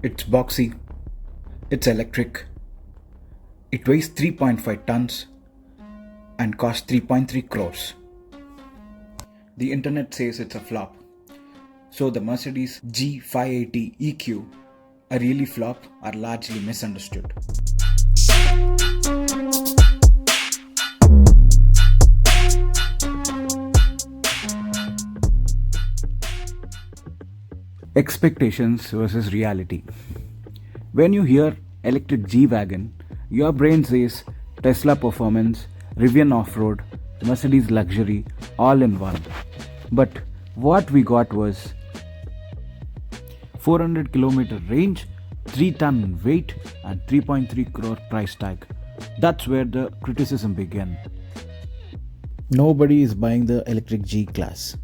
It's boxy, it's electric, it weighs 3.5 tons and costs 3.3 crores. The internet says it's a flop. So the Mercedes G580 EQ, a really flop, are largely misunderstood. Expectations versus reality. When you hear electric G-Wagon, your brain says Tesla performance, Rivian off-road, Mercedes luxury, all in one. But what we got was 400 kilometer range, 3-ton weight and 3.3 crore price tag. That's where the criticism began. Nobody is buying the electric G-Class.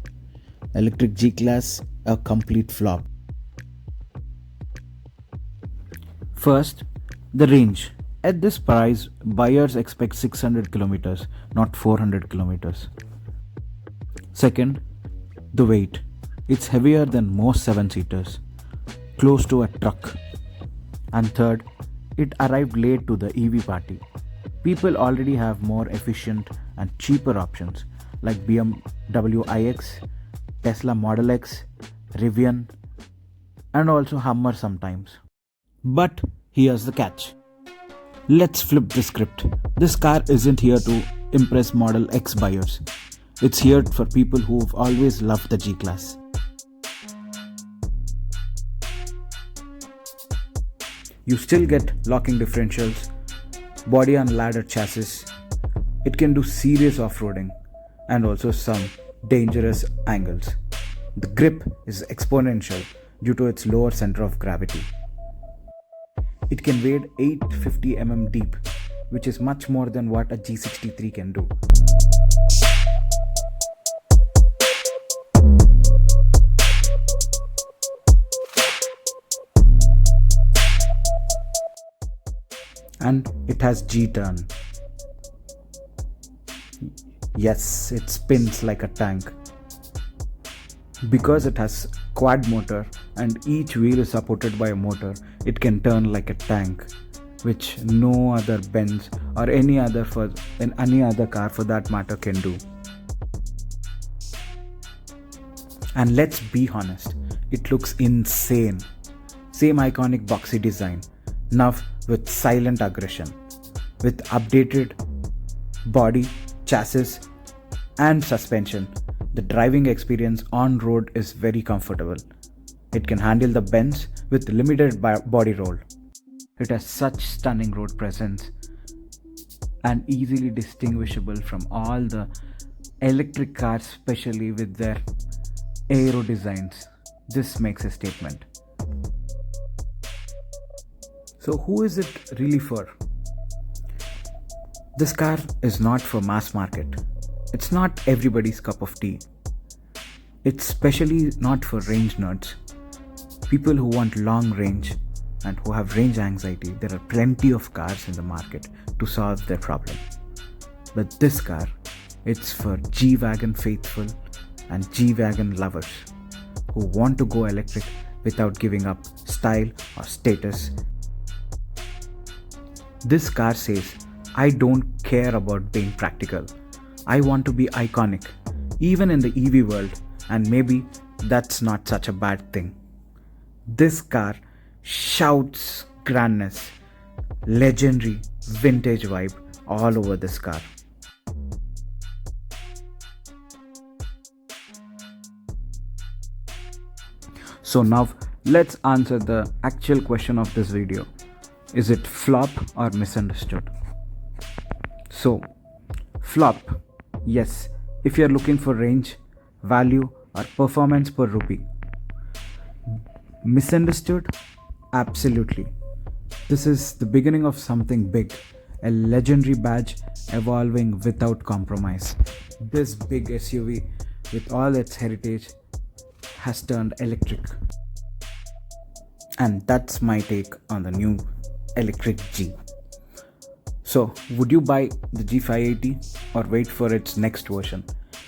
Electric G-Class, a complete flop. First, the range. At this price, buyers expect 600 kilometers, not 400 kilometers. Second, the weight. It's heavier than most 7-seaters, close to a truck. And third, it arrived late to the EV party. People already have more efficient and cheaper options like BMW iX, Tesla Model X, Rivian, and also Hummer sometimes. But here's the catch. Let's flip the script. This car isn't here to impress Model X buyers. It's here for people who've always loved the G-Class. You still get locking differentials, body on ladder chassis. It can do serious off-roading and also some dangerous angles. The grip is exponential due to its lower center of gravity. It can wade 850 mm deep, which is much more than what a G63 can do. And it has G-turn. Yes, it spins like a tank. Because it has quad motor and each wheel is supported by a motor, it can turn like a tank, which no other Benz or any other car for that matter can do. And let's be honest, it looks insane. Same iconic boxy design, now with silent aggression, with updated body, chassis and suspension. The driving experience on road is very comfortable. It can handle the bends with limited body roll. It has such stunning road presence and easily distinguishable from all the electric cars, especially with their aero designs. This makes a statement. So who is it really for? This car is not for mass market. It's not everybody's cup of tea. It's especially not for range nerds. People who want long range and who have range anxiety. There are plenty of cars in the market to solve their problem. But this car, it's for G-Wagon faithful and G-Wagon lovers who want to go electric without giving up style or status. This car says, I don't care about being practical. I want to be iconic, even in the EV world, and maybe that's not such a bad thing. This car shouts grandness, legendary vintage vibe all over this car. So now let's answer the actual question of this video. Is it flop or misunderstood? So, flop, yes, if you're looking for range, value or performance per rupee. Misunderstood? Absolutely. This is the beginning of something big, a legendary badge evolving without compromise. This big SUV with all its heritage has turned electric. And that's my take on the new electric G. So, would you buy the G580 or wait for its next version?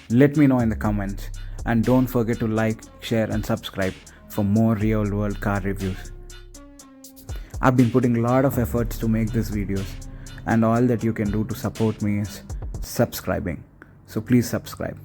Let me know in the comments, and don't forget to like, share and subscribe for more real world car reviews. I've been putting a lot of efforts to make these videos, and all that you can do to support me is subscribing. So please subscribe.